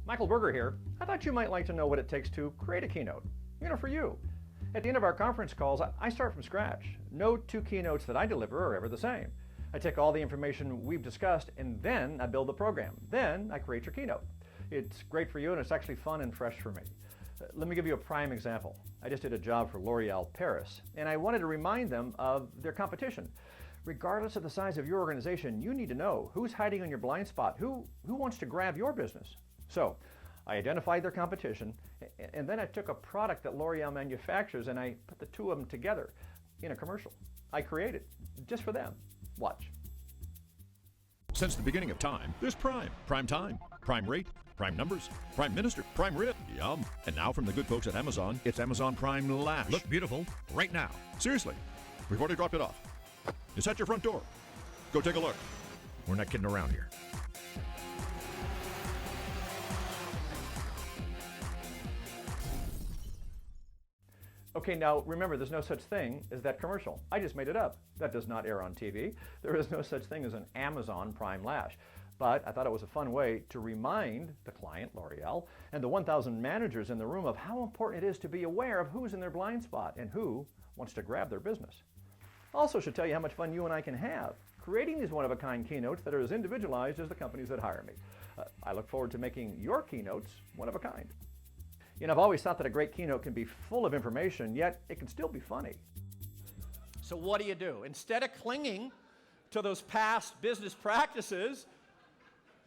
Michael Berger here. I thought you might like to know what it takes to create a keynote, for you. At the end of our conference calls, I start from scratch. No two keynotes that I deliver are ever the same. I take all the information we've discussed and then I build the program. Then I create your keynote. It's great for you and it's actually fun and fresh for me. Let me give you a prime example. I just did a job for L'Oreal Paris and I wanted to remind them of their competition. Regardless of the size of your organization, you need to know who's hiding on your blind spot, who wants to grab your business. So I identified their competition and then I took a product that L'Oreal manufactures and I put the two of them together in a commercial. I created just for them. Watch. Since the beginning of time, there's Prime. Prime time, Prime rate, Prime numbers, Prime minister, Prime rib. Yum. And now from the good folks at Amazon, it's Amazon Prime Lash. Look beautiful right now. Seriously, we've already dropped it off. It's at your front door. Go take a look. We're not kidding around here. Okay, now remember, there's no such thing as that commercial. I just made it up. That does not air on TV. There is no such thing as an Amazon Prime Lash. But I thought it was a fun way to remind the client, L'Oreal, and the 1,000 managers in the room of how important it is to be aware of who's in their blind spot and who wants to grab their business. Also should tell you how much fun you and I can have creating these one-of-a-kind keynotes that are as individualized as the companies that hire me. I look forward to making your keynotes one-of-a-kind. I've always thought that a great keynote can be full of information, yet it can still be funny. So what do? Instead of clinging to those past business practices,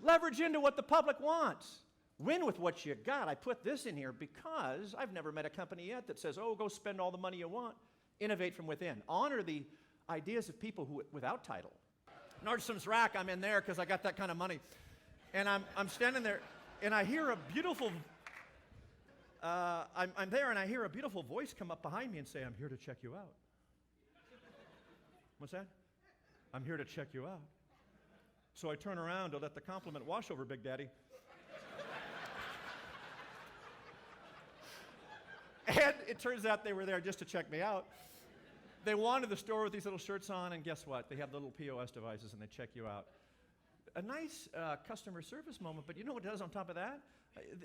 leverage into what the public wants. Win with what you got. I put this in here because I've never met a company yet that says, oh, go spend all the money you want. Innovate from within. Honor the ideas of people who without title. Nordstrom's Rack, I'm in there because I got that kind of money. And I'm standing there and I hear a beautiful I'm there and I hear a beautiful voice come up behind me and say, I'm here to check you out. What's that? I'm here to check you out. So I turn around to let the compliment wash over Big Daddy. And it turns out they were there just to check me out. They wanted the store with these little shirts on, and guess what? They have little POS devices and they check you out. A nice customer service moment, but you know what it does on top of that?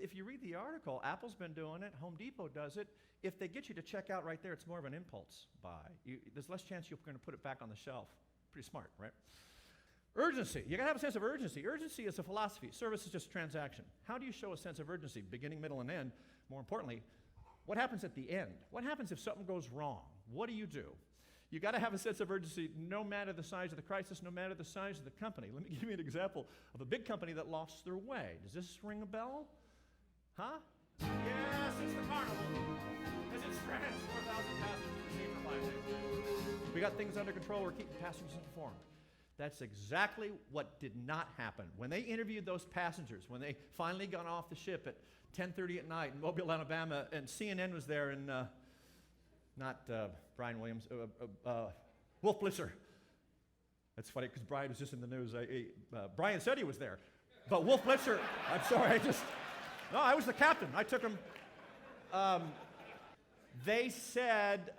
If you read the article, Apple's been doing it, Home Depot does it. If they get you to check out right there, it's more of an impulse buy. There's less chance you're going to put it back on the shelf. Pretty smart, right? Urgency. You got to have a sense of urgency. Urgency is a philosophy. Service is just a transaction. How do you show a sense of urgency? Beginning, middle, and end. More importantly, what happens at the end? What happens if something goes wrong? What do? You got to have a sense of urgency no matter the size of the crisis, no matter the size of the company. Let me give you an example of a big company that lost their way. Does this ring a bell? Huh? Yes, it's the Carnival. As it stranded 4,000 passengers for 5 days. We got things under control. We're keeping passengers informed. That's exactly what did not happen. When they interviewed those passengers, when they finally got off the ship at 10:30 at night in Mobile, Alabama, and CNN was there, and not Brian Williams, Wolf Blitzer. That's funny because Brian was just in the news. Brian said he was there, but Wolf Blitzer, I'm sorry, no, I was the captain. I took him. They said,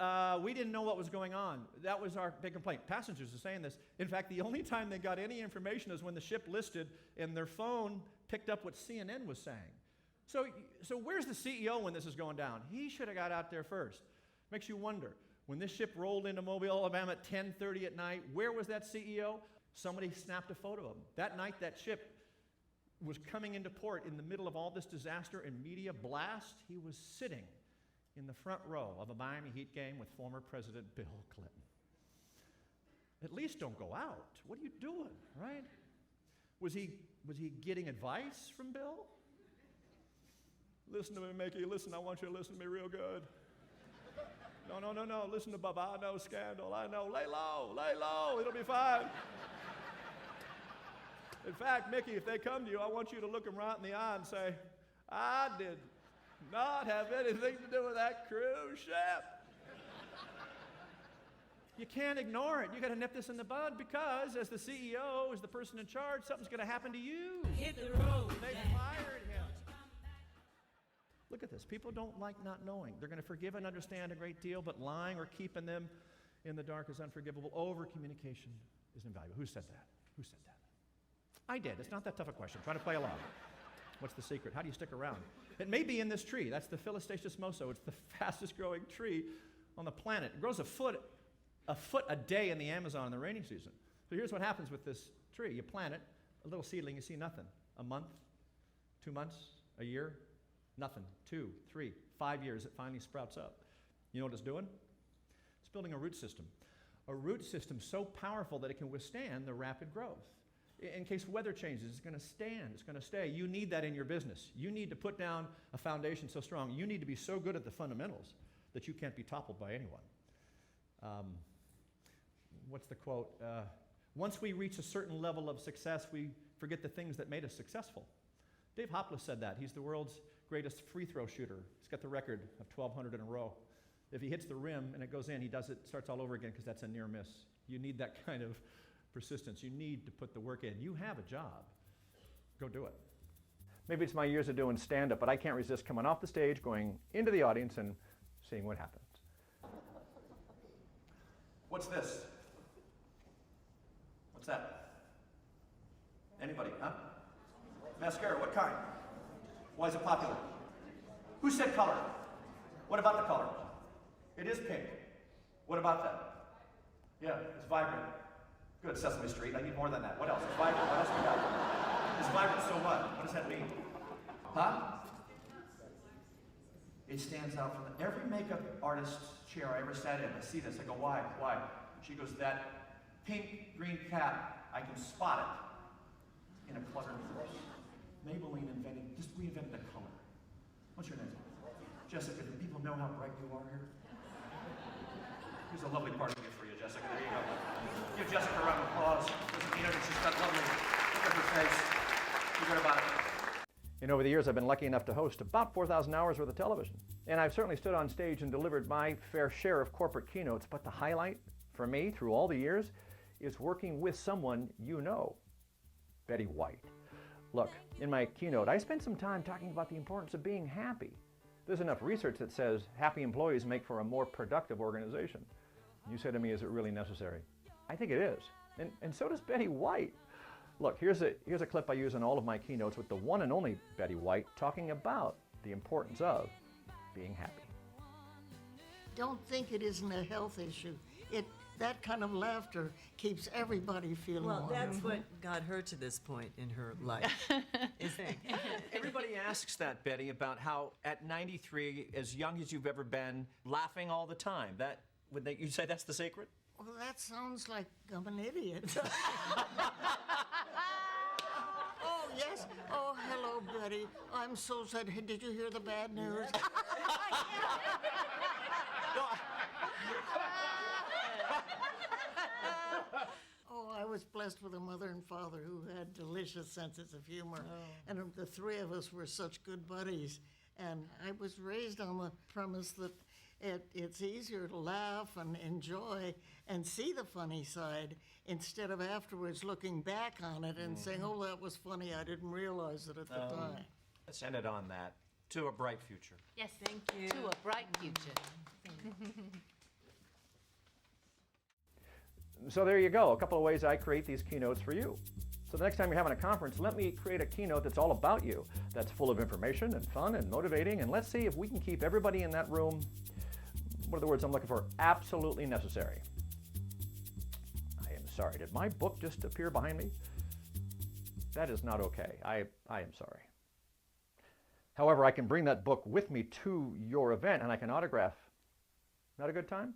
we didn't know what was going on. That was our big complaint. Passengers are saying this. In fact, the only time they got any information is when the ship listed and their phone picked up what CNN was saying. So where's the CEO when this is going down? He should have got out there first. Makes you wonder, when this ship rolled into Mobile, Alabama at 10:30 at night, where was that CEO? Somebody snapped a photo of him. That night, that ship was coming into port in the middle of all this disaster and media blast. He was sitting in the front row of a Miami Heat game with former President Bill Clinton. At least don't go out. What are you doing, right? Was he getting advice from Bill? Listen to me, Mickey. Listen, I want you to listen to me real good. No. Listen to Bubba. I know scandal. I know. Lay low. It'll be fine. In fact, Mickey, if they come to you, I want you to look them right in the eye and say, I did not have anything to do with that cruise ship. You can't ignore it. You got to nip this in the bud because as the CEO, as the person in charge, something's going to happen to you. Hit the road. They fired him. Look at this. People don't like not knowing. They're going to forgive and understand a great deal, but lying or keeping them in the dark is unforgivable. Over-communication is invaluable. Who said that? I did. It's not that tough a question. Try to play along. What's the secret? How do you stick around? It may be in this tree. That's the Philistaceous moso. It's the fastest growing tree on the planet. It grows a foot a day in the Amazon in the rainy season. So here's what happens with this tree. You plant it, a little seedling, you see nothing. A month, 2 months, a year, nothing. 2, 3, 5 years, it finally sprouts up. You know what it's doing? It's building a root system. A root system so powerful that it can withstand the rapid growth. In case weather changes, it's going to stand, it's going to stay. You need that in your business. You need to put down a foundation so strong. You need to be so good at the fundamentals that you can't be toppled by anyone. What's the quote? Once we reach a certain level of success, we forget the things that made us successful. Dave Hoplis said that. He's the world's greatest free throw shooter. He's got the record of 1,200 in a row. If he hits the rim and it goes in, he does it, starts all over again because that's a near miss. You need that kind of persistence. You need to put the work in. You have a job. Go do it. Maybe it's my years of doing stand-up, but I can't resist coming off the stage, going into the audience, and seeing what happens. What's this? What's that? Anybody, huh? Mascara, what kind? Why is it popular? Who said color? What about the color? It is pink. What about that? Yeah, it's vibrant. Good, Sesame Street. I need more than that. What else? It's vibrant. What else we got? It's vibrant, so what? What does that mean? Huh? It stands out from every makeup artist's chair I ever sat in. I see this. I go, why? Why? She goes, that pink green cap, I can spot it in a cluttered place. Maybelline just reinvented the color. What's your name? Jessica, do people know how bright you are here? Here's a lovely part of it for you, Jessica. There you go. Give Jessica a round of applause. Doesn't mean it, it's just that lovely. Look at her face. Forget about it. And over the years, I've been lucky enough to host about 4,000 hours worth of television. And I've certainly stood on stage and delivered my fair share of corporate keynotes, but the highlight for me through all the years is working with someone you know, Betty White. Look, in my keynote, I spent some time talking about the importance of being happy. There's enough research that says happy employees make for a more productive organization. You say to me, is it really necessary? I think it is. And so does Betty White. Look, here's a clip I use in all of my keynotes with the one and only Betty White talking about the importance of being happy. Don't think it isn't a health issue. That kind of laughter keeps everybody feeling Well, warm. that's what got her to this point in her life. Everybody asks that, Betty, about how at 93, as young as you've ever been, laughing all the time. You say that's the secret? Well, that sounds like I'm an idiot. Oh, yes. Oh, hello, Betty. I'm so sad. Hey, did you hear the bad news? Oh, I was blessed with a mother and father who had delicious senses of humor. Oh. And the three of us were such good buddies. And I was raised on the premise that it's easier to laugh and enjoy and see the funny side instead of afterwards looking back on it and saying, oh, that was funny, I didn't realize it at the time. Let's end it on that. To a bright future. Yes, Thank you. to a bright future. So there you go, a couple of ways I create these keynotes for you. So the next time you're having a conference, let me create a keynote that's all about you, that's full of information and fun and motivating, and let's see if we can keep everybody in that room, what are the words I'm looking for, absolutely necessary. I am sorry, did my book just appear behind me? That is not okay, I am sorry. However, I can bring that book with me to your event and I can autograph. Not a good time?